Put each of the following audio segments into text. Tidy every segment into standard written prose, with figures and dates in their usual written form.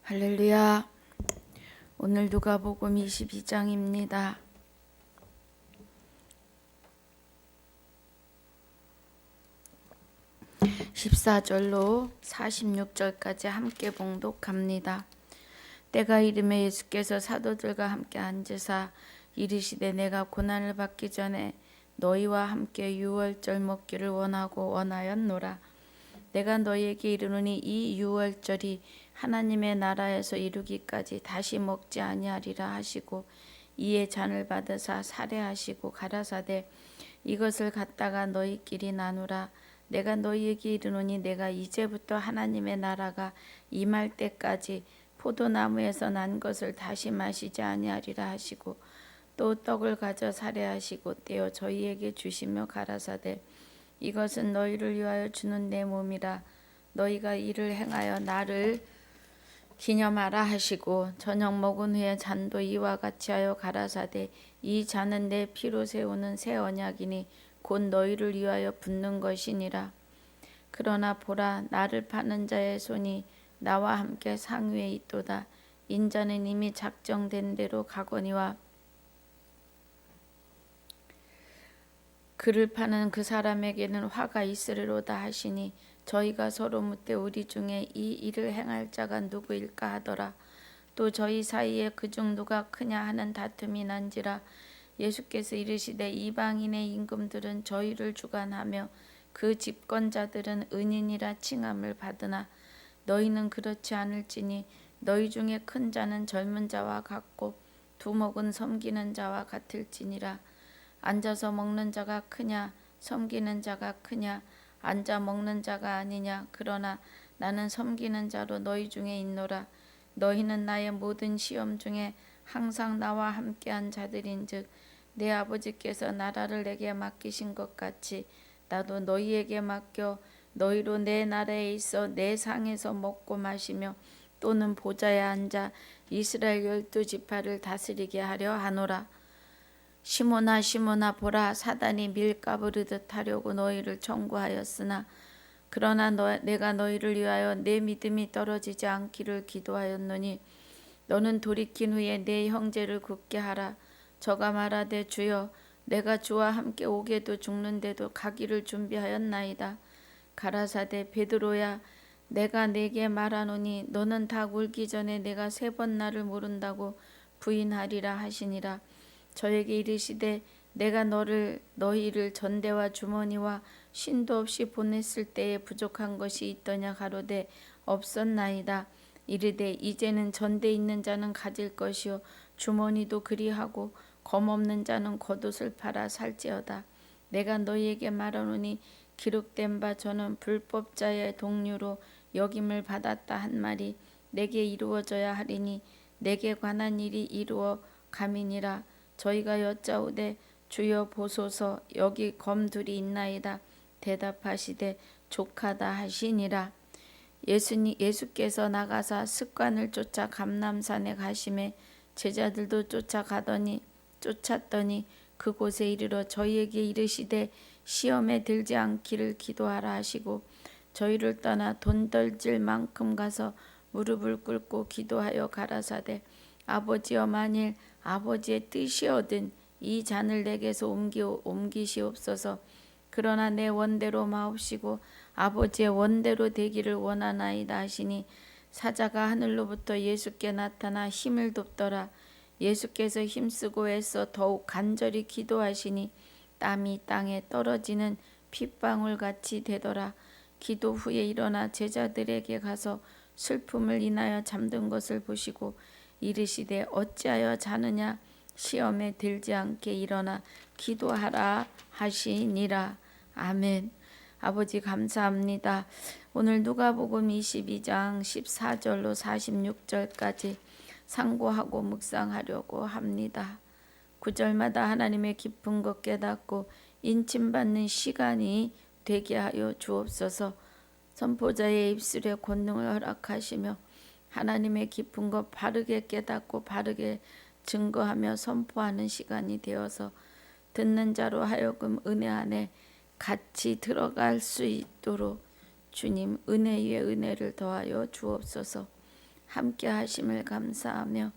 할렐루야. 오늘 누가복음 22장입니다. 14절로 46절까지 함께 봉독합니다. 때가 이르매 예수께서 사도들과 함께 앉으사 이르시되 내가 고난을 받기 전에 너희와 함께 유월절 먹기를 원하였노라. 내가 너희에게 이르노니 이 유월절이 하나님의 나라에서 이루기까지 다시 먹지 아니하리라 하시고 이에 잔을 받으사 살해하시고 가라사대 이것을 갖다가 너희끼리 나누라. 내가 너희에게 이르노니 내가 이제부터 하나님의 나라가 임할 때까지 포도나무에서 난 것을 다시 마시지 아니하리라 하시고 또 떡을 가져 살해하시고 떼어 저희에게 주시며 가라사대 이것은 너희를 위하여 주는 내 몸이라. 너희가 이를 행하여 나를 기념하라 하시고 저녁 먹은 후에 잔도 이와 같이 하여 가라사대 이 잔은 내 피로 세우는 새 언약이니 곧 너희를 위하여 붓는 것이니라. 그러나 보라 나를 파는 자의 손이 나와 함께 상위에 있도다. 인자는 이미 작정된 대로 가거니와 그를 파는 그 사람에게는 화가 있으리로다 하시니 저희가 서로 묻되 우리 중에 이 일을 행할 자가 누구일까 하더라. 또 저희 사이에 그중 누가 크냐 하는 다툼이 난지라. 예수께서 이르시되 이방인의 임금들은 저희를 주관하며 그 집권자들은 은인이라 칭함을 받으나 너희는 그렇지 않을지니 너희 중에 큰 자는 젊은 자와 같고 두목은 섬기는 자와 같을지니라. 앉아서 먹는 자가 크냐 섬기는 자가 크냐 앉아 먹는 자가 아니냐. 그러나 나는 섬기는 자로 너희 중에 있노라. 너희는 나의 모든 시험 중에 항상 나와 함께한 자들인즉 내 아버지께서 나라를 내게 맡기신 것 같이 나도 너희에게 맡겨 너희로 내 나라에 있어 내 상에서 먹고 마시며 또는 보좌에 앉아 이스라엘 12지파를 다스리게 하려 하노라. 시몬아 시몬아 보라 사단이 밀가부르듯 하려고 너희를 청구하였으나 그러나 내가 너희를 위하여 내 믿음이 떨어지지 않기를 기도하였노니 너는 돌이킨 후에 내 형제를 굳게 하라. 저가 말하되 주여 내가 주와 함께 오게도 죽는데도 가기를 준비하였나이다. 가라사대 베드로야 내가 네게 말하노니 너는 닭 울기 전에 내가 3번 나를 모른다고 부인하리라 하시니라. 저에게 이르시되 내가 너희를 전대와 주머니와 신도 없이 보냈을 때에 부족한 것이 있더냐 가로되 없었나이다. 이르되 이제는 전대 있는 자는 가질 것이요 주머니도 그리하고 검없는 자는 겉옷을 팔아 살지어다. 내가 너희에게 말하노니 기록된 바 저는 불법자의 동류로 역임을 받았다 한 말이 내게 이루어져야 하리니 내게 관한 일이 이루어 감이니라. 저희가 여짜오되 주여 보소서 여기 검 둘이 있나이다. 대답하시되 족하다 하시니라. 예수께서 나가사 습관을 쫓아 감람산에 가시매 제자들도 쫓았더니 그곳에 이르러 저희에게 이르시되 시험에 들지 않기를 기도하라 하시고 저희를 떠나 돈 덜질 만큼 가서 무릎을 꿇고 기도하여 가라사대 아버지여 만일 아버지의 뜻이거든 이 잔을 내게서 옮기시옵소서. 그러나 내 원대로 마옵시고 아버지의 원대로 되기를 원하나이다 하시니 사자가 하늘로부터 예수께 나타나 힘을 돕더라. 예수께서 힘쓰고 애써 더욱 간절히 기도하시니 땀이 땅에 떨어지는 핏방울 같이 되더라. 기도 후에 일어나 제자들에게 가서 슬픔을 인하여 잠든 것을 보시고 이르시되 어찌하여 자느냐 시험에 들지 않게 일어나 기도하라 하시니라. 아멘. 아버지 감사합니다. 오늘 누가복음 22장 14절로 46절까지 상고하고 묵상하려고 합니다. 9절마다 하나님의 깊은 것 깨닫고 인침받는 시간이 되게 하여 주옵소서. 선포자의 입술에 권능을 허락하시며 하나님의 깊은 것 바르게 깨닫고 바르게 증거하며 선포하는 시간이 되어서 듣는 자로 하여금 은혜 안에 같이 들어갈 수 있도록 주님 은혜 위에 은혜를 더하여 주옵소서. 함께 하심을 감사하며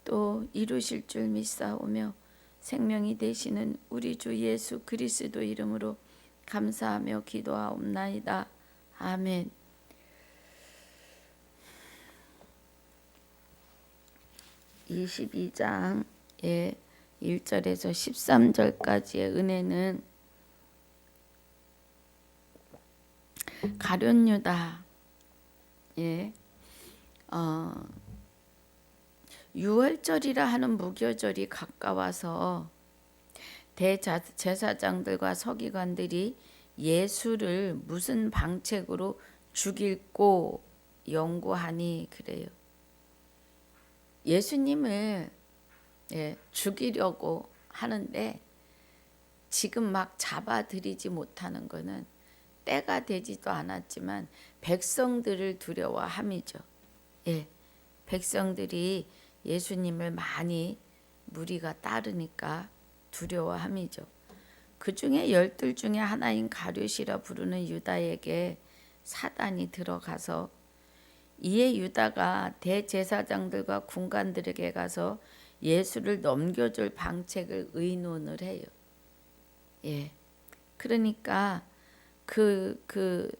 또 이루실 줄 믿사오며 생명이 되시는 우리 주 예수 그리스도 이름으로 감사하며 기도하옵나이다. 아멘. 22장의 1절에서 13절까지의 은혜는 가룟 유다, 유월절이라 하는 무교절이 가까워서 대제사장들과 서기관들이 예수를 무슨 방책으로 죽일고 연구하니 그래요. 예수님을 죽이려고 하는데 지금 막 잡아들이지 못하는 것은 때가 되지도 않았지만 백성들을 두려워함이죠. 백성들이 예수님을 많이 무리가 따르니까 두려워함이죠. 그 중에 12 중에 하나인 가룟이라 부르는 유다에게 사단이 들어가서 이에 유다가 대제사장들과 군관들에게 가서 예수를 넘겨줄 방책을 의논을 해요. 그러니까 그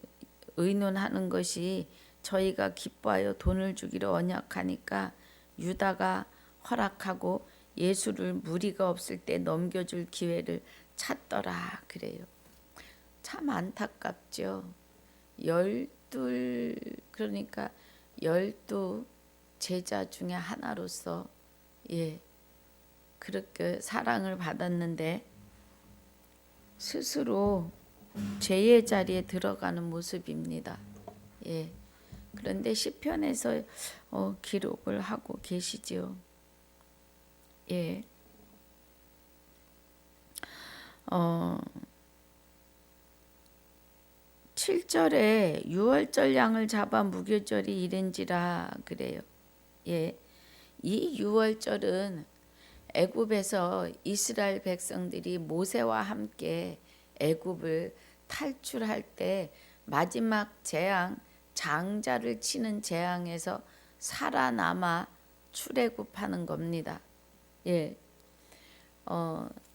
의논하는 것이 저희가 기뻐하여 돈을 주기로 언약하니까 유다가 허락하고 예수를 무리가 없을 때 넘겨줄 기회를 찾더라 그래요. 참 안타깝죠. 12 그러니까 12 제자 중에 하나로서 그렇게 사랑을 받았는데 스스로 죄의 자리에 들어가는 모습입니다. 그런데 시편에서 기록을 하고 계시지요. 7절에 유월절 양을 잡아 무교절이 이른지라 그래요. 이 유월절은 애굽에서 이스라엘 백성들이 모세와 함께 애굽을 탈출할 때 마지막 재앙, 장자를 치는 재앙에서 살아남아 출애굽하는 겁니다.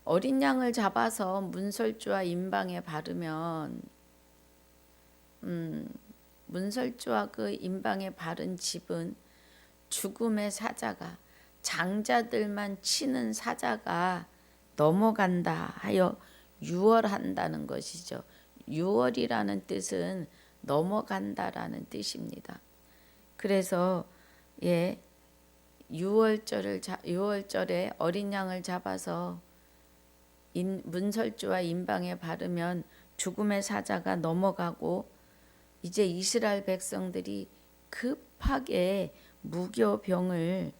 어린 양을 잡아서 문설주와 임방에 바르면 문설주와 그 임방에 바른 집은 죽음의 사자가 장자들만 치는 사자가 넘어간다 하여 유월한다는 것이죠. 유월이라는 뜻은 넘어간다라는 뜻입니다. 그래서 유월절에 어린 양을 잡아서 문설주와 임방에 바르면 죽음의 사자가 넘어가고 이제 이스라엘 백성들이 급하게 무교병을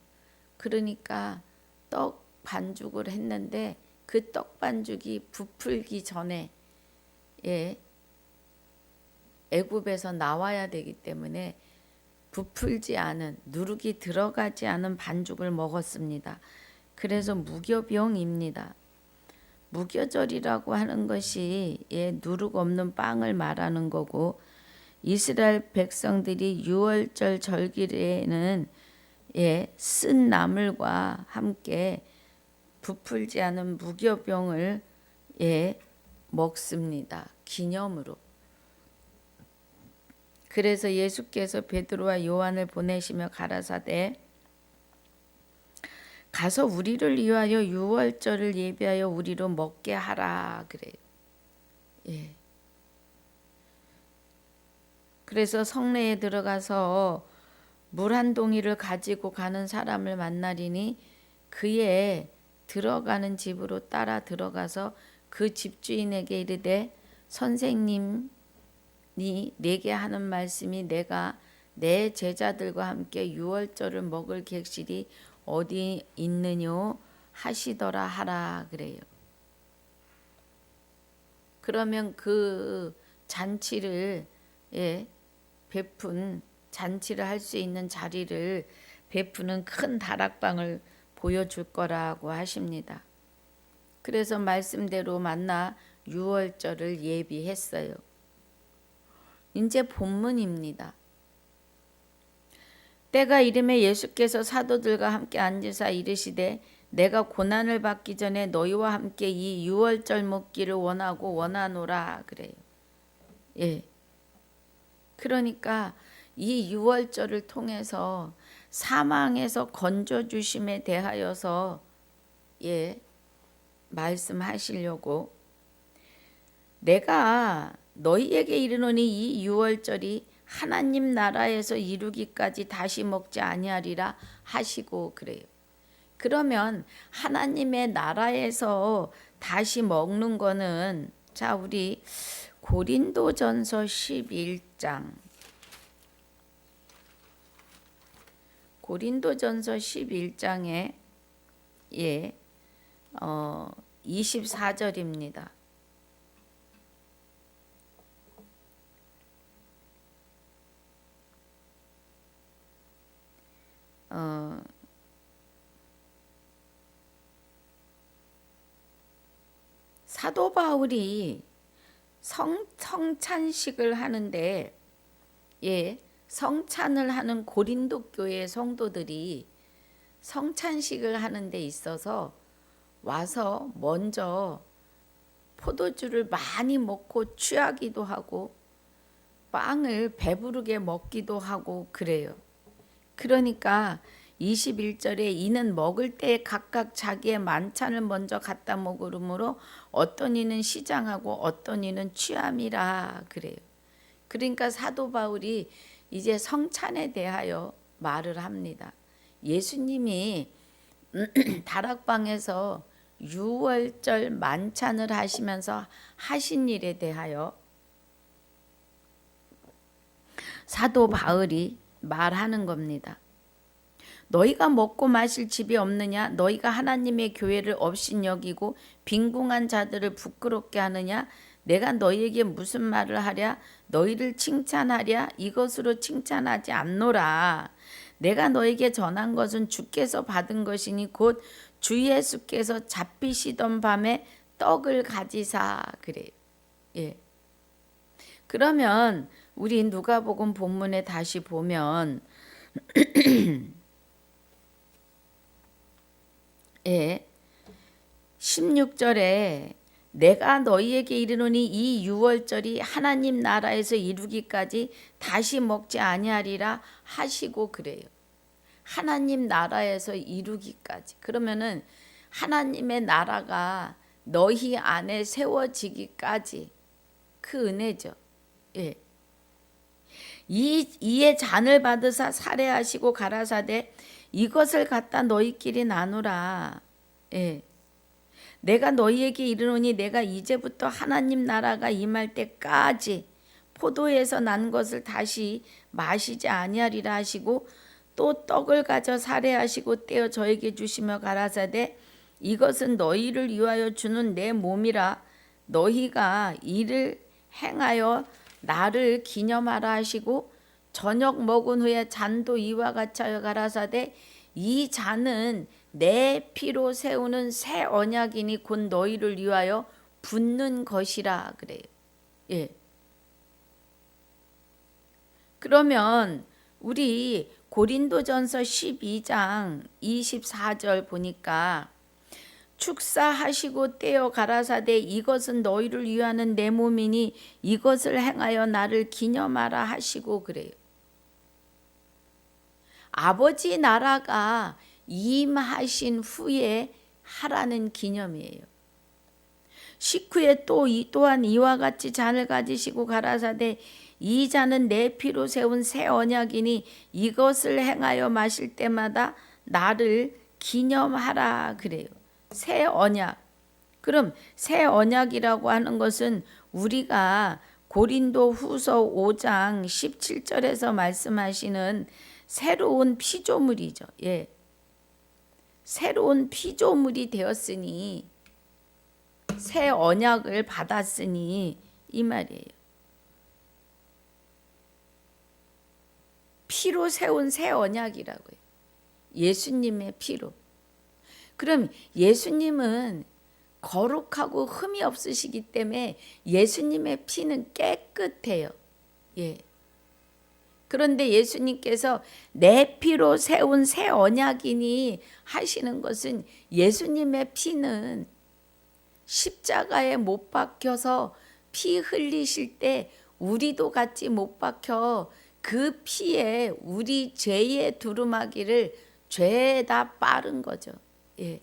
그러니까 떡 반죽을 했는데 그 떡 반죽이 부풀기 전에 애굽에서 나와야 되기 때문에 부풀지 않은 누룩이 들어가지 않은 반죽을 먹었습니다. 그래서 무교병입니다. 무교절이라고 하는 것이 누룩 없는 빵을 말하는 거고 이스라엘 백성들이 유월절 절기에는 쓴 나물과 함께 부풀지 않은 무교병을 먹습니다. 기념으로. 그래서 예수께서 베드로와 요한을 보내시며 가라사대 가서 우리를 위하여 유월절을 예비하여 우리로 먹게 하라 그래요. 그래서 성내에 들어가서 물 한 동이를 가지고 가는 사람을 만나리니 그의 들어가는 집으로 따라 들어가서 그 집주인에게 이르되 선생님이 내게 하는 말씀이 내가 내 제자들과 함께 유월절을 먹을 객실이 어디 있느뇨 하시더라 하라 그래요. 그러면 그 잔치를 베푼 잔치를 할 수 있는 자리를 베푸는 큰 다락방을 보여줄 거라고 하십니다. 그래서 말씀대로 만나 유월절을 예비했어요. 이제 본문입니다. 때가 이름에 예수께서 사도들과 함께 앉으사 이르시되 내가 고난을 받기 전에 너희와 함께 이 유월절 먹기를 원하고 원하노라 그래요. 예. 그러니까 이 유월절을 통해서 사망에서 건져 주심에 대하여서 말씀하시려고 내가 너희에게 이르노니 이 유월절이 하나님 나라에서 이루기까지 다시 먹지 아니하리라 하시고 그래요. 그러면 하나님의 나라에서 다시 먹는 거는 자 우리 고린도전서 11장 고린도전서 11장에 24절입니다. 사도 바울이 성찬식을 하는데 성찬을 하는 고린도 교회 성도들이 성찬식을 하는 데 있어서 와서 먼저 포도주를 많이 먹고 취하기도 하고 빵을 배부르게 먹기도 하고 그래요. 그러니까 21절에 이는 먹을 때 각각 자기의 만찬을 먼저 갖다 먹으므로 어떤 이는 시장하고 어떤 이는 취함이라 그래요. 그러니까 사도 바울이 이제 성찬에 대하여 말을 합니다. 예수님이 다락방에서 유월절 만찬을 하시면서 하신 일에 대하여 사도 바울이 말하는 겁니다. 너희가 먹고 마실 집이 없느냐? 너희가 하나님의 교회를 업신여기고 빈궁한 자들을 부끄럽게 하느냐? 내가 너희에게 무슨 말을 하랴? 너희를 칭찬하랴? 이것으로 칭찬하지 않노라. 내가 너에게 전한 것은 주께서 받은 것이니 곧 주 예수께서 잡히시던 밤에 떡을 가지사 그래요. 그러면 우리 누가복음 본문에 다시 보면 16절에 내가 너희에게 이르노니 이 유월절이 하나님 나라에서 이루기까지 다시 먹지 아니하리라 하시고 그래요. 하나님 나라에서 이루기까지. 그러면은 하나님의 나라가 너희 안에 세워지기까지 그 은혜죠. 이에 잔을 받으사 살해하시고 가라사대 이것을 갖다 너희끼리 나누라. 내가 너희에게 이르노니 내가 이제부터 하나님 나라가 임할 때까지 포도에서 난 것을 다시 마시지 아니하리라 하시고 또 떡을 가져 살해하시고 떼어 저에게 주시며 가라사대 이것은 너희를 위하여 주는 내 몸이라 너희가 이를 행하여 나를 기념하라 하시고 저녁 먹은 후에 잔도 이와 같이 하여 가라사대 이 잔은 내 피로 세우는 새 언약이니 곧 너희를 위하여 붓는 것이라 그래요. 그러면 우리 고린도전서 12장 24절 보니까 축사하시고 떼어 가라사대 이것은 너희를 위하는 내 몸이니 이것을 행하여 나를 기념하라 하시고 그래요. 아버지 나라가 임하신 후에 하라는 기념이에요. 식후에 또한 이와 같이 잔을 가지시고 가라사대 이 잔은 내 피로 세운 새 언약이니 이것을 행하여 마실 때마다 나를 기념하라 그래요. 새 언약. 그럼 새 언약이라고 하는 것은 우리가 고린도 후서 5장 17절에서 말씀하시는 새로운 피조물이죠. 새로운 피조물이 되었으니 새 언약을 받았으니 이 말이에요. 피로 세운 새 언약이라고요. 예수님의 피로. 그럼 예수님은 거룩하고 흠이 없으시기 때문에 예수님의 피는 깨끗해요. 그런데 예수님께서 내 피로 세운 새 언약이니 하시는 것은 예수님의 피는 십자가에 못 박혀서 피 흘리실 때 우리도 같이 못 박혀 그 피에 우리 죄의 두루마기를 죄에다 빠른 거죠. 예.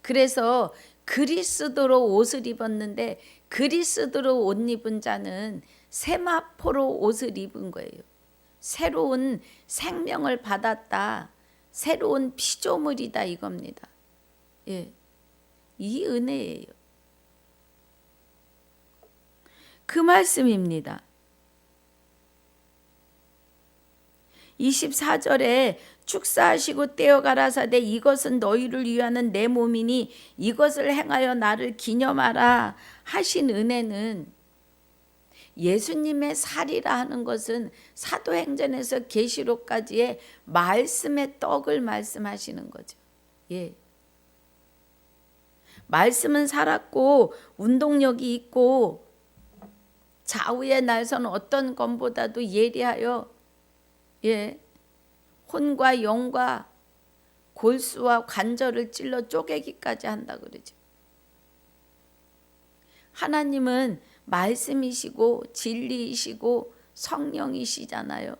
그래서 그리스도로 옷을 입었는데 그리스도로 옷 입은 자는 세마포로 옷을 입은 거예요. 새로운 생명을 받았다. 새로운 피조물이다 이겁니다. 예. 이 은혜예요. 그 말씀입니다. 24절에 축사하시고 떼어 가라사대 이것은 너희를 위하는 내 몸이니 이것을 행하여 나를 기념하라 하신 은혜는 예수님의 살이라 하는 것은 사도행전에서 계시록까지의 말씀의 떡을 말씀하시는 거죠. 예. 말씀은 살았고 운동력이 있고 좌우의 날선 어떤 검보다도 예리하여 예, 혼과 영과 골수와 관절을 찔러 쪼개기까지 한다 그러죠. 하나님은 말씀이시고 진리이시고 성령이시잖아요.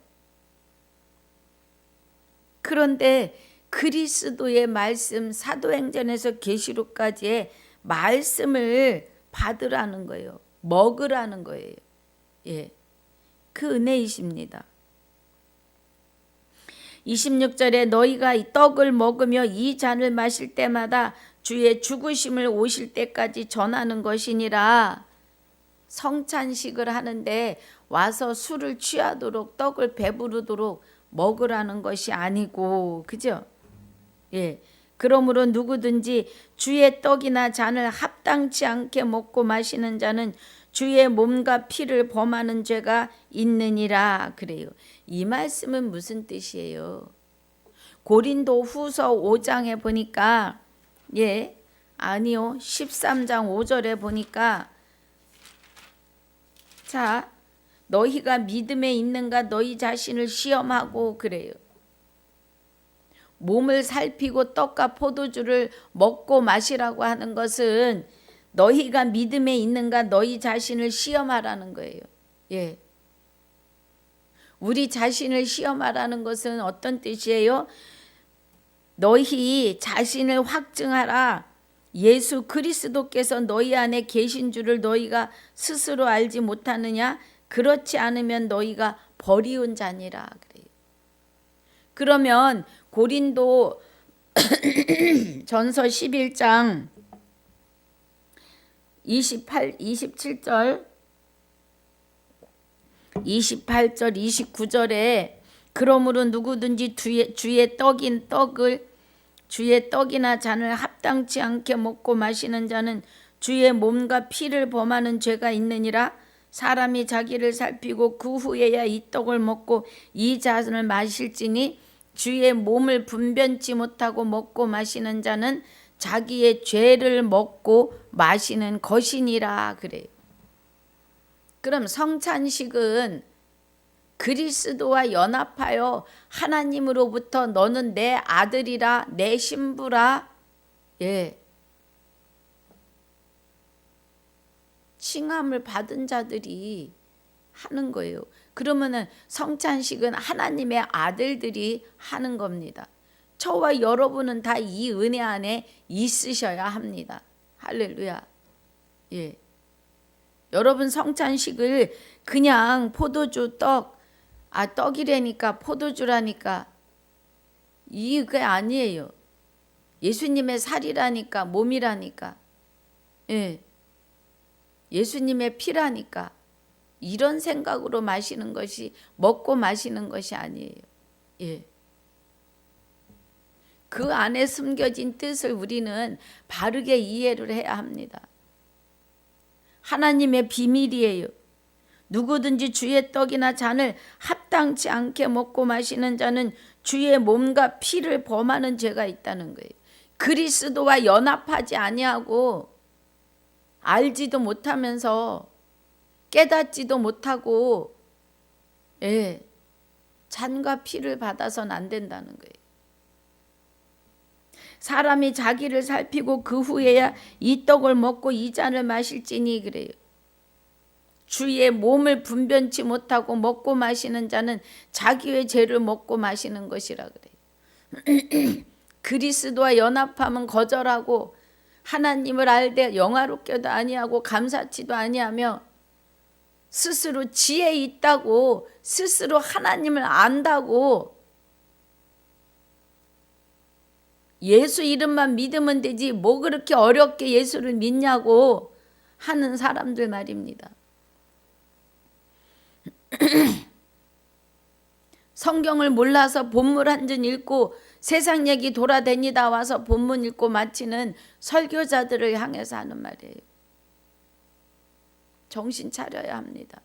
그런데 그리스도의 말씀, 사도행전에서 계시록까지의 말씀을 받으라는 거예요. 먹으라는 거예요. 예, 그 은혜이십니다. 26절에 너희가 이 떡을 먹으며 이 잔을 마실 때마다 주의 죽으심을 오실 때까지 전하는 것이니라. 성찬식을 하는데 와서 술을 취하도록 떡을 배부르도록 먹으라는 것이 아니고, 그죠? 예. 그러므로 누구든지 주의 떡이나 잔을 합당치 않게 먹고 마시는 자는 주의 몸과 피를 범하는 죄가 있느니라 그래요. 이 말씀은 무슨 뜻이에요? 고린도 후서 5장에 보니까 아니요 13장 5절에 보니까 자 너희가 믿음에 있는가 너희 자신을 시험하고 그래요. 몸을 살피고 떡과 포도주를 먹고 마시라고 하는 것은 너희가 믿음에 있는가 너희 자신을 시험하라는 거예요. 예. 우리 자신을 시험하라는 것은 어떤 뜻이에요? 너희 자신을 확증하라. 예수 그리스도께서 너희 안에 계신 줄을 너희가 스스로 알지 못하느냐? 그렇지 않으면 너희가 버리운 자니라 그래요. 그러면 고린도 전서 11장 27절 29절에 그러므로 누구든지 주의 떡이나 잔을 합당치 않게 먹고 마시는 자는 주의 몸과 피를 범하는 죄가 있느니라. 사람이 자기를 살피고 그 후에야 이 떡을 먹고 이 잔을 마실지니 주의 몸을 분변치 못하고 먹고 마시는 자는 자기의 죄를 먹고 마시는 것이니라 그래요. 그럼 성찬식은 그리스도와 연합하여 하나님으로부터 너는 내 아들이라 내 신부라 칭함을 받은 자들이 하는 거예요. 그러면은 성찬식은 하나님의 아들들이 하는 겁니다. 저와 여러분은 다 이 은혜 안에 있으셔야 합니다. 할렐루야. 예. 여러분 성찬식을 그냥 포도주 떡이라니까 포도주라니까 이게 아니에요. 예수님의 살이라니까 몸이라니까 예수님의 피라니까 이런 생각으로 마시는 것이 먹고 마시는 것이 아니에요. 그 안에 숨겨진 뜻을 우리는 바르게 이해를 해야 합니다. 하나님의 비밀이에요. 누구든지 주의 떡이나 잔을 합당치 않게 먹고 마시는 자는 주의 몸과 피를 범하는 죄가 있다는 거예요. 그리스도와 연합하지 아니하고 알지도 못하면서 깨닫지도 못하고 잔과 피를 받아서는 안 된다는 거예요. 사람이 자기를 살피고 그 후에야 이 떡을 먹고 이 잔을 마실지니 그래요. 주의 몸을 분변치 못하고 먹고 마시는 자는 자기의 죄를 먹고 마시는 것이라 그래요. 그리스도와 연합함은 거절하고 하나님을 알되 영화롭게도 아니하고 감사치도 아니하며 스스로 지혜 있다고 스스로 하나님을 안다고 예수 이름만 믿으면 되지 뭐 그렇게 어렵게 예수를 믿냐고 하는 사람들 말입니다. 성경을 몰라서 본문 한 줄 읽고 세상 얘기 돌아다니다 와서 본문 읽고 마치는 설교자들을 향해서 하는 말이에요. 정신 차려야 합니다.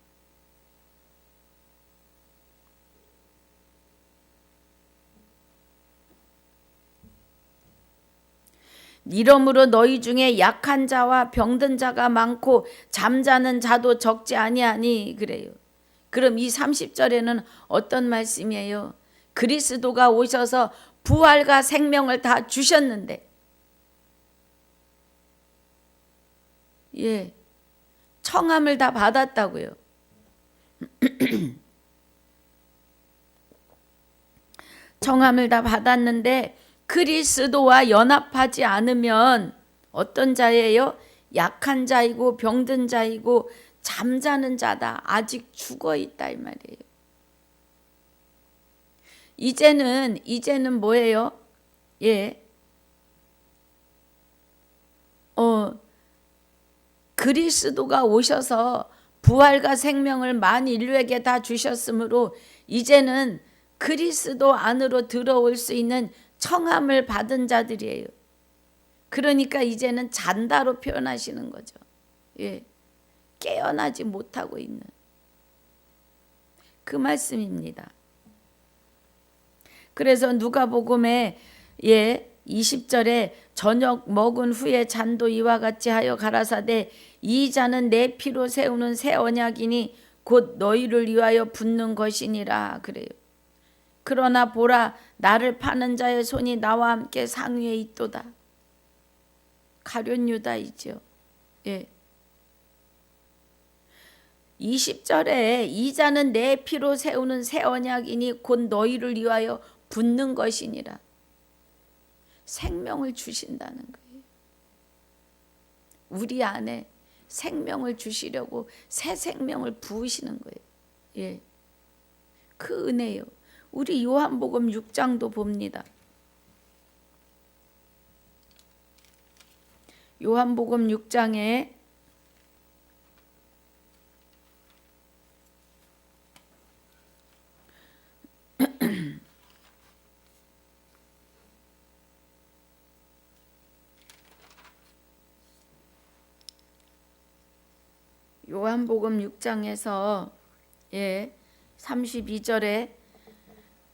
이러므로 너희 중에 약한 자와 병든 자가 많고 잠자는 자도 적지 아니하니 그래요. 그럼 이 30절에는 어떤 말씀이에요? 그리스도가 오셔서 부활과 생명을 다 주셨는데 청함을 다 받았다고요. 청함을 다 받았는데 그리스도와 연합하지 않으면 어떤 자예요? 약한 자이고 병든 자이고 잠자는 자다. 아직 죽어 있다 이 말이에요. 이제는 뭐예요? 그리스도가 오셔서 부활과 생명을 만 인류에게 다 주셨으므로 이제는 그리스도 안으로 들어올 수 있는 청함을 받은 자들이에요. 그러니까 이제는 잔다로 표현하시는 거죠. 깨어나지 못하고 있는 그 말씀입니다. 그래서 누가복음에 20절에 저녁 먹은 후에 잔도 이와 같이 하여 가라사대 이 잔은 내 피로 세우는 새 언약이니 곧 너희를 위하여 붓는 것이니라 그래요. 그러나 보라 나를 파는 자의 손이 나와 함께 상위에 있도다. 가룟 유다이죠. 20절에 이 잔은 내 피로 세우는 새 언약이니 곧 너희를 위하여 붓는 것이니라. 생명을 주신다는 거예요. 우리 안에 생명을 주시려고 새 생명을 부으시는 거예요. 그 은혜요. 우리 요한복음 6장도 봅니다. 요한복음 6장에 요한복음 6장에서 32절에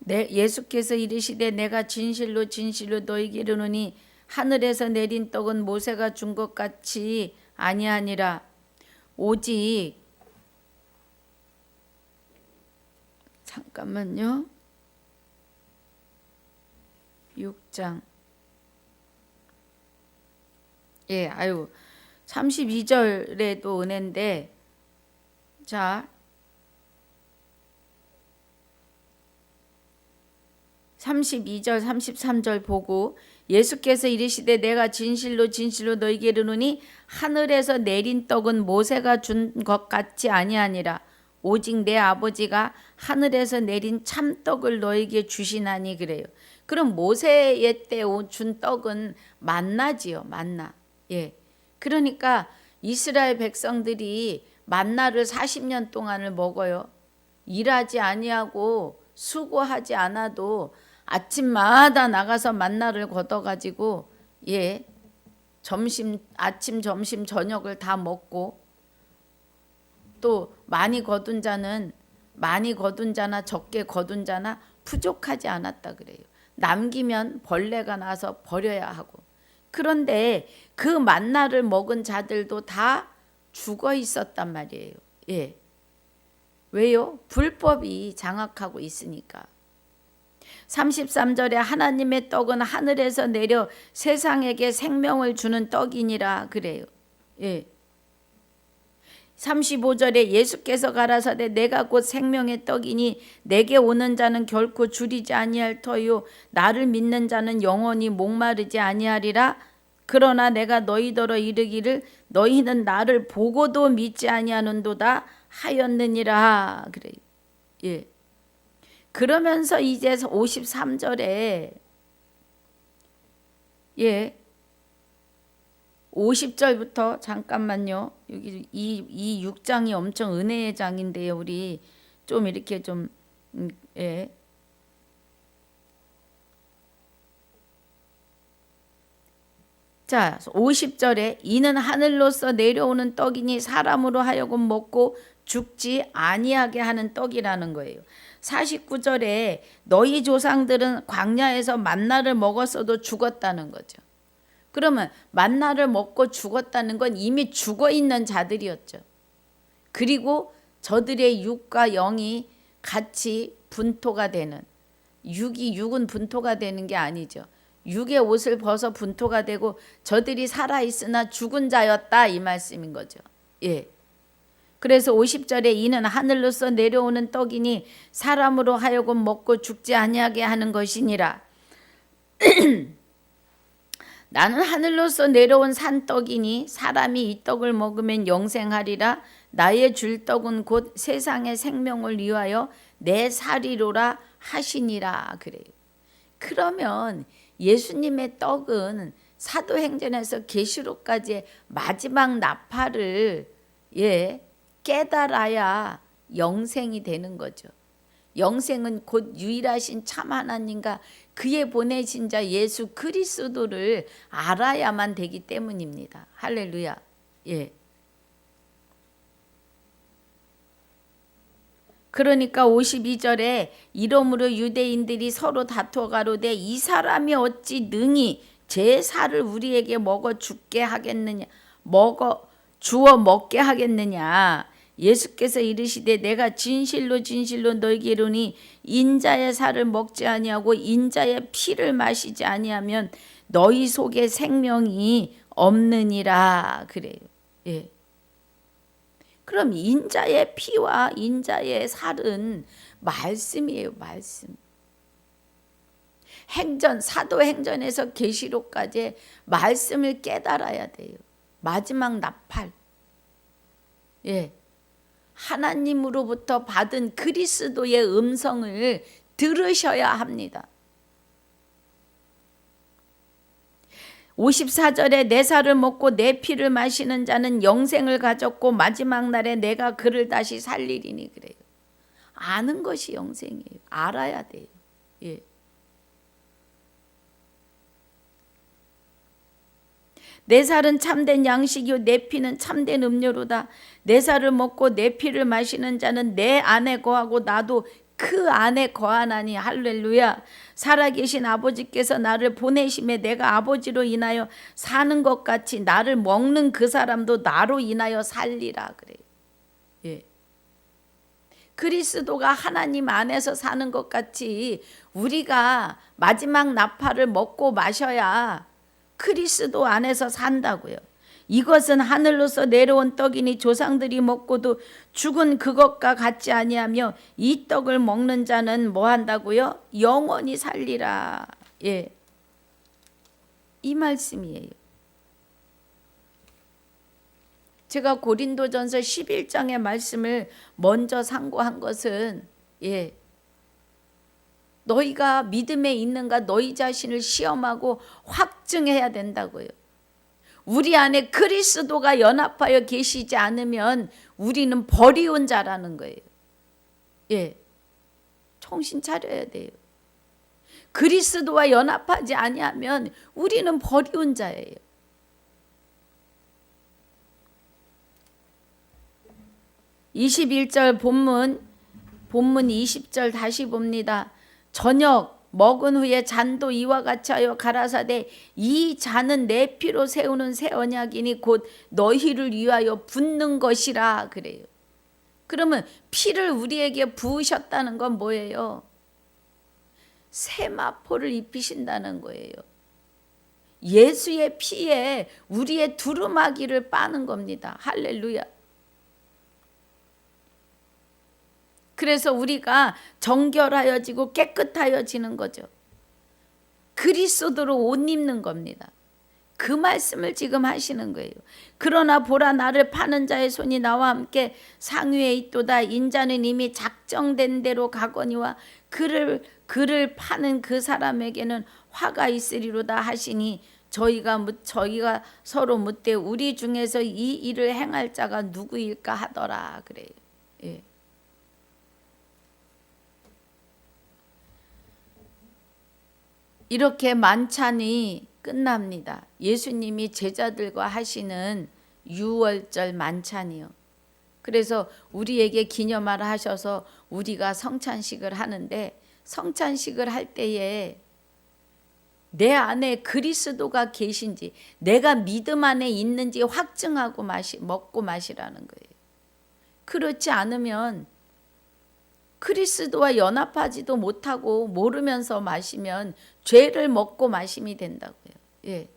예수께서 이르시되 내가 진실로 진실로 너희에게 이르노니 하늘에서 내린 떡은 모세가 준 것 같이 아니하니라. 오직 잠깐만요. 6장 32절에도 은혜인데 자 32절 33절 보고 예수께서 이르시되 내가 진실로 진실로 너희에게 이르노니 하늘에서 내린 떡은 모세가 준 것 같지 아니하니라. 오직 내 아버지가 하늘에서 내린 참떡을 너희에게 주시나니 그래요. 그럼 모세의 때 준 떡은 만나지요. 만나. 그러니까 이스라엘 백성들이 만나를 40년 동안을 먹어요. 일하지 아니하고 수고하지 않아도 아침마다 나가서 만나를 걷어가지고 아침 점심 저녁을 다 먹고 또 많이 거둔 자나 적게 거둔 자나 부족하지 않았다 그래요. 남기면 벌레가 나서 버려야 하고. 그런데 그 만나를 먹은 자들도 다 죽어 있었단 말이에요. 왜요? 불법이 장악하고 있으니까. 33절에 하나님의 떡은 하늘에서 내려 세상에게 생명을 주는 떡이니라 그래요. 예. 35절에 예수께서 가라사대 내가 곧 생명의 떡이니 내게 오는 자는 결코 줄이지 아니할 터요 나를 믿는 자는 영원히 목마르지 아니하리라. 그러나 내가 너희더러 이르기를 너희는 나를 보고도 믿지 아니하는도다 하였느니라 그래요. 예. 그러면서 이제 53절에 50절부터 잠깐만요. 여기 이 6장이 엄청 은혜의 장인데요. 우리 좀 이렇게 좀 자, 50절에 이는 하늘로서 내려오는 떡이니 사람으로 하여금 먹고 죽지 아니하게 하는 떡이라는 거예요. 49절에 너희 조상들은 광야에서 만나를 먹었어도 죽었다는 거죠. 그러면 만나를 먹고 죽었다는 건 이미 죽어 있는 자들이었죠. 그리고 저들의 육과 영이 같이 분토가 되는, 육은 분토가 되는 게 아니죠. 육의 옷을 벗어 분토가 되고 저들이 살아있으나 죽은 자였다 이 말씀인 거죠. 예. 그래서 50절에 이는 하늘로서 내려오는 떡이니 사람으로 하여금 먹고 죽지 아니하게 하는 것이니라. 나는 하늘로서 내려온 산떡이니 사람이 이 떡을 먹으면 영생하리라. 나의 줄 떡은 곧 세상의 생명을 위하여 내 살이로라 하시니라 그래요. 그러면 예수님의 떡은 사도행전에서 계시록까지의 마지막 나팔을 깨달아야 영생이 되는 거죠. 영생은 곧 유일하신 참 하나님과 그의 보내신 자 예수 그리스도를 알아야만 되기 때문입니다. 할렐루야. 예. 그러니까 52절에 이러므로 유대인들이 서로 다투어 가로되 이 사람이 어찌 능히 제 살을 우리에게 먹어 죽게 하겠느냐 주어 먹게 하겠느냐. 예수께서 이르시되 내가 진실로 진실로 너희에게 이르노니 인자의 살을 먹지 아니하고 인자의 피를 마시지 아니하면 너희 속에 생명이 없느니라 그래요. 예. 그럼 인자의 피와 인자의 살은 말씀이에요. 말씀. 행전, 사도행전에서 계시록까지 말씀을 깨달아야 돼요. 마지막 나팔. 예. 하나님으로부터 받은 그리스도의 음성을 들으셔야 합니다. 54절에 내 살을 먹고 내 피를 마시는 자는 영생을 가졌고 마지막 날에 내가 그를 다시 살리리니 그래요. 아는 것이 영생이에요. 알아야 돼요. 예. 내 살은 참된 양식이요 내 피는 참된 음료로다. 내 살을 먹고 내 피를 마시는 자는 내 안에 거하고 나도 그 안에 거하나니. 할렐루야. 살아계신 아버지께서 나를 보내심에 내가 아버지로 인하여 사는 것 같이 나를 먹는 그 사람도 나로 인하여 살리라 그래요. 예. 그리스도가 하나님 안에서 사는 것 같이 우리가 마지막 나팔을 먹고 마셔야 그리스도 안에서 산다고요. 이것은 하늘로서 내려온 떡이니 조상들이 먹고도 죽은 그것과 같지 아니하며 이 떡을 먹는 자는 뭐 한다고요? 영원히 살리라. 예. 이 말씀이에요. 제가 고린도전서 11장의 말씀을 먼저 상고한 것은 너희가 믿음에 있는가 너희 자신을 시험하고 확증해야 된다고요. 우리 안에 그리스도가 연합하여 계시지 않으면 우리는 버리운 자라는 거예요. 예, 정신 차려야 돼요. 그리스도와 연합하지 아니하면 우리는 버리운 자예요. (21절) 본문 20절 다시 봅니다. 저녁 먹은 후에 잔도 이와 같이 하여 가라사대 이 잔은 내 피로 세우는 새 언약이니 곧 너희를 위하여 붓는 것이라 그래요. 그러면 피를 우리에게 부으셨다는 건 뭐예요? 세마포를 입히신다는 거예요. 예수의 피에 우리의 두루마기를 빠는 겁니다. 할렐루야. 그래서 우리가 정결하여지고 깨끗하여지는 거죠. 그리스도로 옷 입는 겁니다. 그 말씀을 지금 하시는 거예요. 그러나 보라, 나를 파는 자의 손이 나와 함께 상위에 있도다. 인자는 이미 작정된 대로 가거니와 그를 파는 그 사람에게는 화가 있으리로다 하시니 저희가 서로 묻되 우리 중에서 이 일을 행할 자가 누구일까 하더라 그래요. 예. 이렇게 만찬이 끝납니다. 예수님이 제자들과 하시는 유월절 만찬이요. 그래서 우리에게 기념하라 하셔서 우리가 성찬식을 하는데, 성찬식을 할 때에 내 안에 그리스도가 계신지, 내가 믿음 안에 있는지 확증하고 먹고 마시라는 거예요. 그렇지 않으면 그리스도와 연합하지도 못하고 모르면서 마시면 죄를 먹고 마심이 된다고요. 예.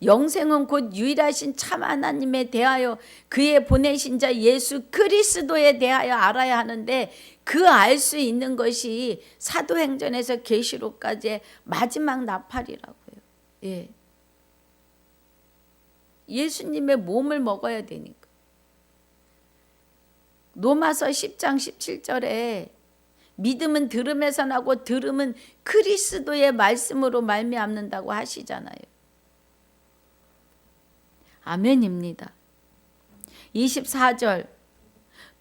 영생은 곧 유일하신 참 하나님에 대하여 그의 보내신 자 예수 그리스도에 대하여 알아야 하는데, 그 알 수 있는 것이 사도행전에서 계시록까지의 마지막 나팔이라고요. 예. 예수님의 몸을 먹어야 되니까. 로마서 10장 17절에 믿음은 들음에서 나고 들음은 그리스도의 말씀으로 말미암는다고 하시잖아요. 아멘입니다. 24절,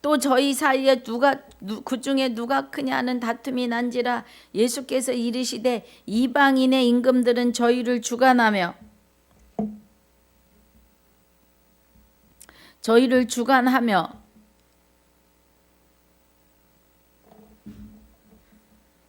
또 저희 사이에 그 중에 누가 크냐 하는 다툼이 난지라 예수께서 이르시되 이방인의 임금들은 저희를 주관하며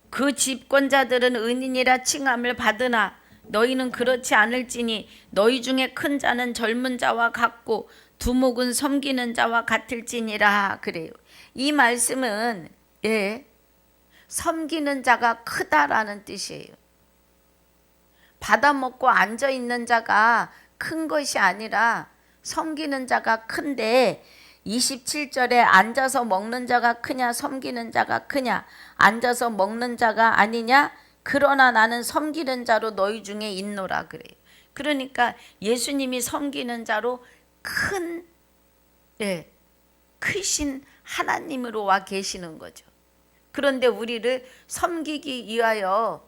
그 집권자들은 은인이라 칭함을 받으나 너희는 그렇지 않을지니 너희 중에 큰 자는 젊은 자와 같고 두목은 섬기는 자와 같을지니라 그래요. 이 말씀은 섬기는 자가 크다라는 뜻이에요. 받아먹고 앉아있는 자가 큰 것이 아니라 섬기는 자가 큰데, 27절에 앉아서 먹는 자가 크냐 섬기는 자가 크냐, 앉아서 먹는 자가 아니냐, 그러나 나는 섬기는 자로 너희 중에 있노라 그래요. 그러니까 예수님이 섬기는 자로 크신 하나님으로 와 계시는 거죠. 그런데 우리를 섬기기 위하여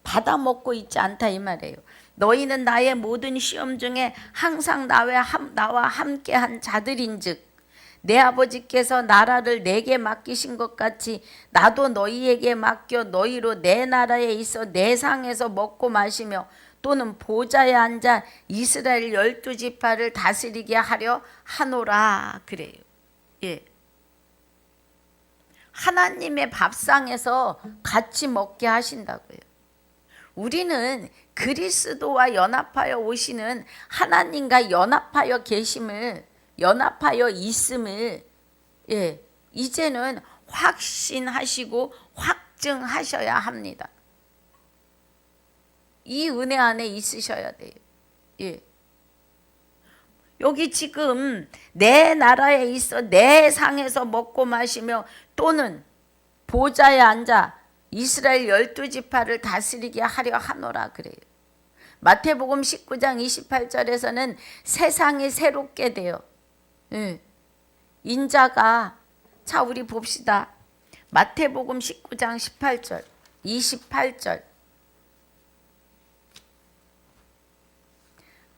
받아먹고 있지 않다 이 말이에요. 너희는 나의 모든 시험 중에 항상 나와 함께한 자들인즉 내 아버지께서 나라를 내게 맡기신 것 같이 나도 너희에게 맡겨 너희로 내 나라에 있어 내 상에서 먹고 마시며 또는 보좌에 앉아 이스라엘 12지파를 다스리게 하려 하노라 그래요. 예. 하나님의 밥상에서 같이 먹게 하신다고요. 우리는 그리스도와 연합하여 오시는 하나님과 연합하여 있음을 이제는 확신하시고 확증하셔야 합니다. 이 은혜 안에 있으셔야 돼요. 예. 여기 지금 내 나라에 있어 내 상에서 먹고 마시며 또는 보좌에 앉아 이스라엘 12지파를 다스리게 하려 하노라 그래요. 마태복음 19장 28절에서는 세상이 새롭게 되어 인자가, 자 우리 봅시다. 마태복음 19장 18절 28절,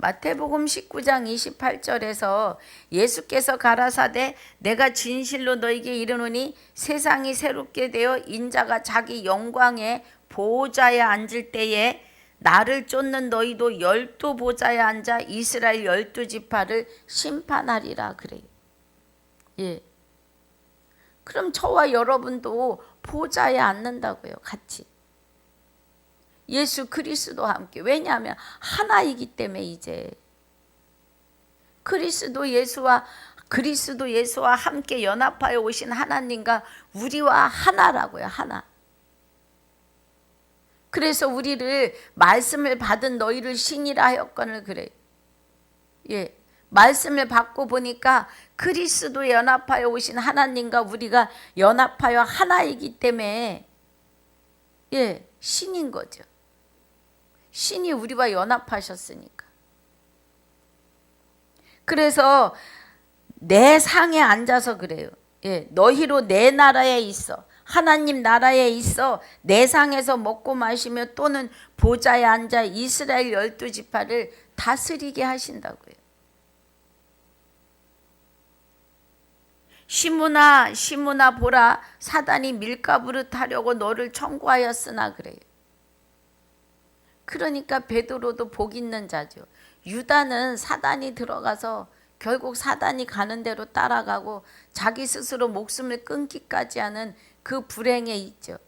마태복음 19장 28절에서 예수께서 가라사대 내가 진실로 너에게 이르노니 세상이 새롭게 되어 인자가 자기 영광의 보좌에 앉을 때에 나를 쫓는 너희도 12보좌에 앉아 이스라엘 12지파를 심판하리라 그래요. 예. 그럼 저와 여러분도 보좌에 앉는다고요. 같이. 예수 그리스도와 함께. 왜냐하면 하나이기 때문에 이제 그리스도 예수와 그리스도 예수와 함께 연합하여 오신 하나님과 우리와 하나라고요. 하나. 그래서 우리를 말씀을 받은 너희를 신이라 하였거늘 그래요. 예. 말씀을 받고 보니까 그리스도에 연합하여 오신 하나님과 우리가 연합하여 하나이기 때문에 예, 신인 거죠. 신이 우리와 연합하셨으니까. 그래서 내 상에 앉아서 그래요. 예, 너희로 내 나라에 있어. 하나님 나라에 있어 내 상에서 먹고 마시며 또는 보좌에 앉아 이스라엘 12지파를 다스리게 하신다고요. 시므나 보라, 사단이 밀가부를 타려고 너를 청구하였으나 그래요. 그러니까 베드로도 복 있는 자죠. 유다는 사단이 들어가서 결국 사단이 가는 대로 따라가고 자기 스스로 목숨을 끊기까지 하는 그 불행에 있죠.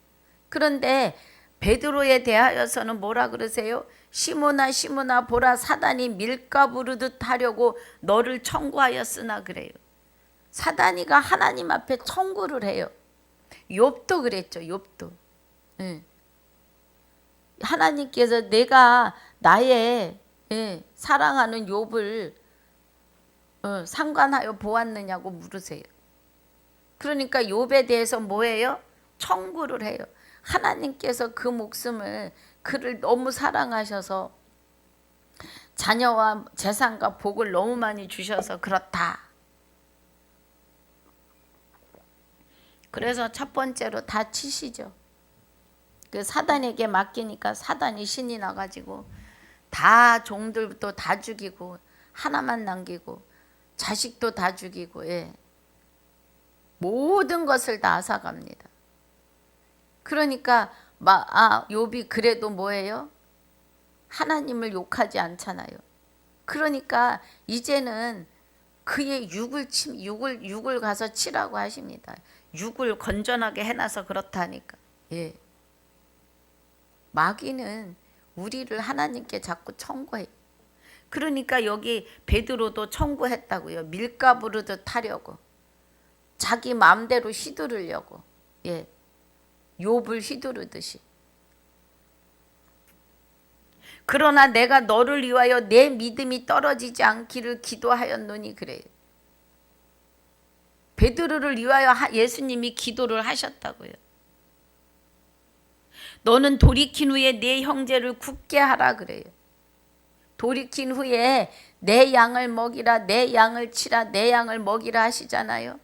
그런데 베드로에 대하여서는 뭐라 그러세요? 시므나 보라, 사단이 밀가부르듯 하려고 너를 청구하였으나 그래요. 사단이가 하나님 앞에 청구를 해요. 욥도 그랬죠. 욥도. 예. 하나님께서 내가 나의 사랑하는 욥을 상관하여 보았느냐고 물으세요. 그러니까 욥에 대해서 뭐예요? 청구를 해요. 하나님께서 그 목숨을 그를 너무 사랑하셔서 자녀와 재산과 복을 너무 많이 주셔서 그렇다. 그래서 첫 번째로 다 치시죠. 그 사단에게 맡기니까 사단이 신이 나가지고 다 종들도 다 죽이고 하나만 남기고 자식도 다 죽이고 예. 모든 것을 다 앗아갑니다. 그러니까 욥이 그래도 뭐예요? 하나님을 욕하지 않잖아요. 그러니까 이제는 그의 육을 가서 치라고 하십니다. 육을 건전하게 해놔서 그렇다니까. 예. 마귀는 우리를 하나님께 자꾸 청구해. 그러니까 여기 베드로도 청구했다고요. 밀가부르듯 하려고. 자기 마음대로 휘두르려고. 예. 욥을 휘두르듯이. 그러나 내가 너를 위하여 내 믿음이 떨어지지 않기를 기도하였노니 그래요. 베드로를 위하여 예수님이 기도를 하셨다고요. 너는 돌이킨 후에 내 형제를 굳게 하라 그래요. 돌이킨 후에 내 양을 먹이라, 내 양을 치라, 내 양을 먹이라 하시잖아요.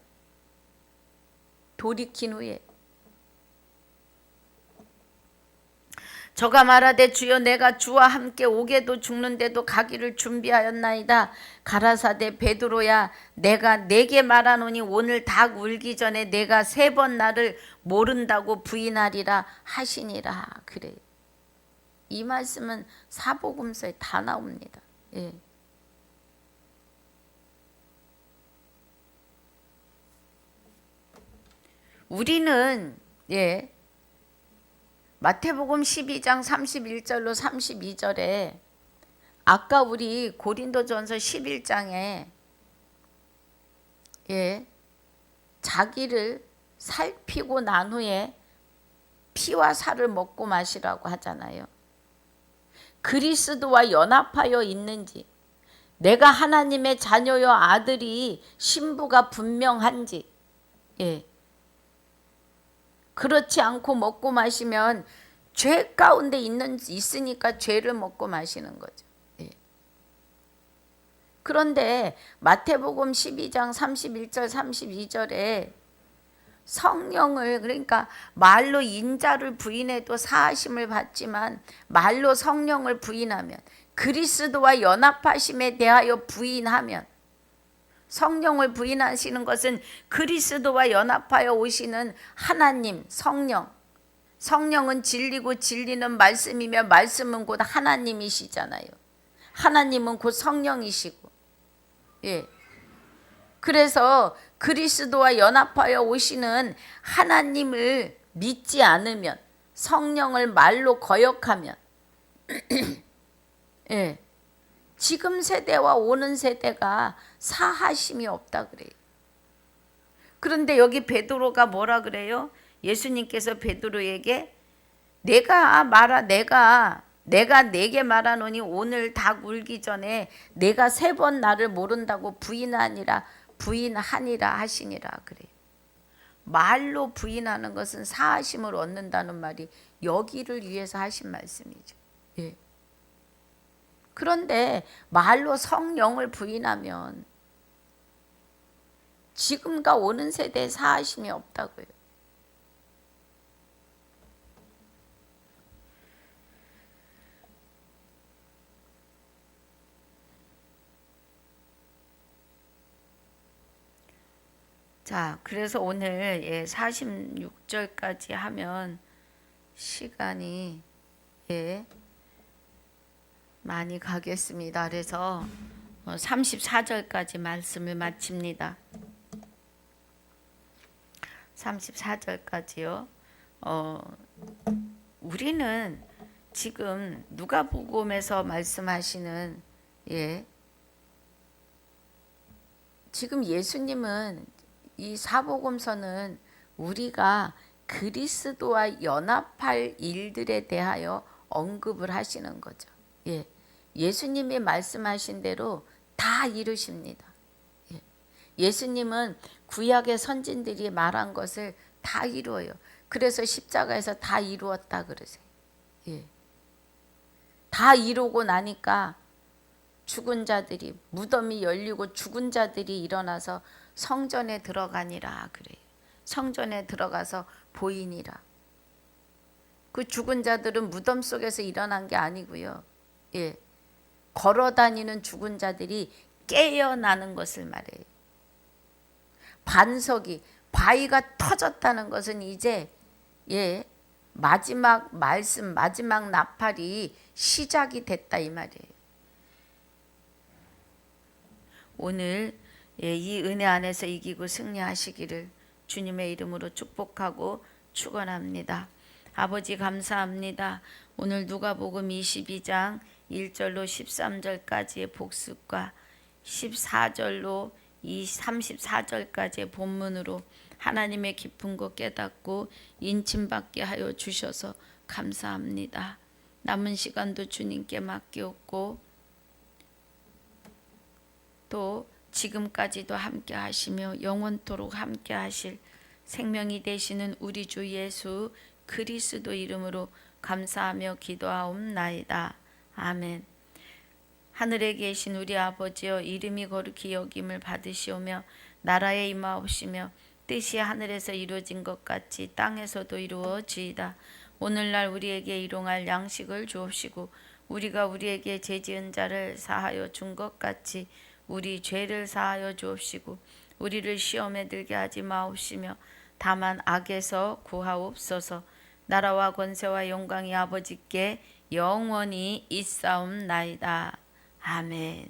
돌이킨 후에. 저가 말하되 주여 내가 주와 함께 오게도 죽는데도 가기를 준비하였나이다. 가라사대 베드로야 내가 네게 말하노니 오늘 닭 울기 전에 내가 3번 나를 모른다고 부인하리라 하시니라. 그래요. 이 말씀은 사복음서에 다 나옵니다. 예. 우리는 예. 마태복음 12장 31절로 32절에 아까 우리 고린도전서 11장에 예, 자기를 살피고 난 후에 피와 살을 먹고 마시라고 하잖아요. 그리스도와 연합하여 있는지, 내가 하나님의 자녀여 아들이 신부가 분명한지, 예. 그렇지 않고 먹고 마시면 죄 가운데 있으니까 죄를 먹고 마시는 거죠. 예. 그런데 마태복음 12장 31절 32절에 성령을 그러니까 말로 인자를 부인해도 사하심을 받지만 말로 성령을 부인하면 그리스도와 연합하심에 대하여 부인하면 성령을 부인하시는 것은 그리스도와 연합하여 오시는 하나님 성령. 성령은 진리고 진리는 말씀이며 말씀은 곧 하나님이시잖아요. 하나님은 곧 성령이시고. 예. 그래서 그리스도와 연합하여 오시는 하나님을 믿지 않으면 성령을 말로 거역하면 예. 지금 세대와 오는 세대가 사하심이 없다 그래요. 그런데 여기 베드로가 뭐라 그래요? 예수님께서 베드로에게 내가 내게 말하노니 오늘 닭 울기 전에 내가 3번 나를 모른다고 부인하니라 하시니라 그래요. 말로 부인하는 것은 사하심을 얻는다는 말이 여기를 위해서 하신 말씀이죠. 예. 그런데 말로 성령을 부인하면 지금과 오는 세대에 사하심이 없다고요. 자, 그래서 오늘 46절까지 하면 시간이 많이 가겠습니다. 그래서 34절까지 말씀을 마칩니다. 34절까지요. 우리는 지금 누가복음에서 말씀하시는 지금 예수님은 이 사복음서는 우리가 그리스도와 연합할 일들에 대하여 언급을 하시는 거죠. 예수님이 말씀하신 대로 다 이루십니다. 예수님은 구약의 선진들이 말한 것을 다 이루어요. 그래서 십자가에서 다 이루었다 그러세요. 다 이루고 나니까 죽은 자들이, 무덤이 열리고 죽은 자들이 일어나서 성전에 들어가니라 그래요. 성전에 들어가서 보이니라. 그 죽은 자들은 무덤 속에서 일어난 게 아니고요. 걸어다니는 죽은 자들이 깨어나는 것을 말해요. 반석이, 바위가 터졌다는 것은 이제 마지막 말씀, 마지막 나팔이 시작이 됐다 이 말이에요. 오늘 이 은혜 안에서 이기고 승리하시기를 주님의 이름으로 축복하고 축원합니다. 아버지 감사합니다. 오늘 누가복음 22장 1절로 13절까지의 복습과 14절로 이 34절까지의 본문으로 하나님의 깊은 것 깨닫고 인침받게 하여 주셔서 감사합니다. 남은 시간도 주님께 맡기었고 또 지금까지도 함께 하시며 영원토록 함께 하실 생명이 되시는 우리 주 예수 그리스도 이름으로 감사하며 기도하옵나이다. 아멘. 하늘에 계신 우리 아버지여, 이름이 거룩히 여김을 받으시오며 나라에 임하옵시며 뜻이 하늘에서 이루어진 것 같이 땅에서도 이루어지이다. 오늘날 우리에게 일용할 양식을 주옵시고 우리가 우리에게 죄지은 자를 사하여 준 것 같이 우리 죄를 사하여 주옵시고 우리를 시험에 들게 하지 마옵시며 다만 악에서 구하옵소서. 나라와 권세와 영광이 아버지께 영원히 있사옵나이다. 아멘.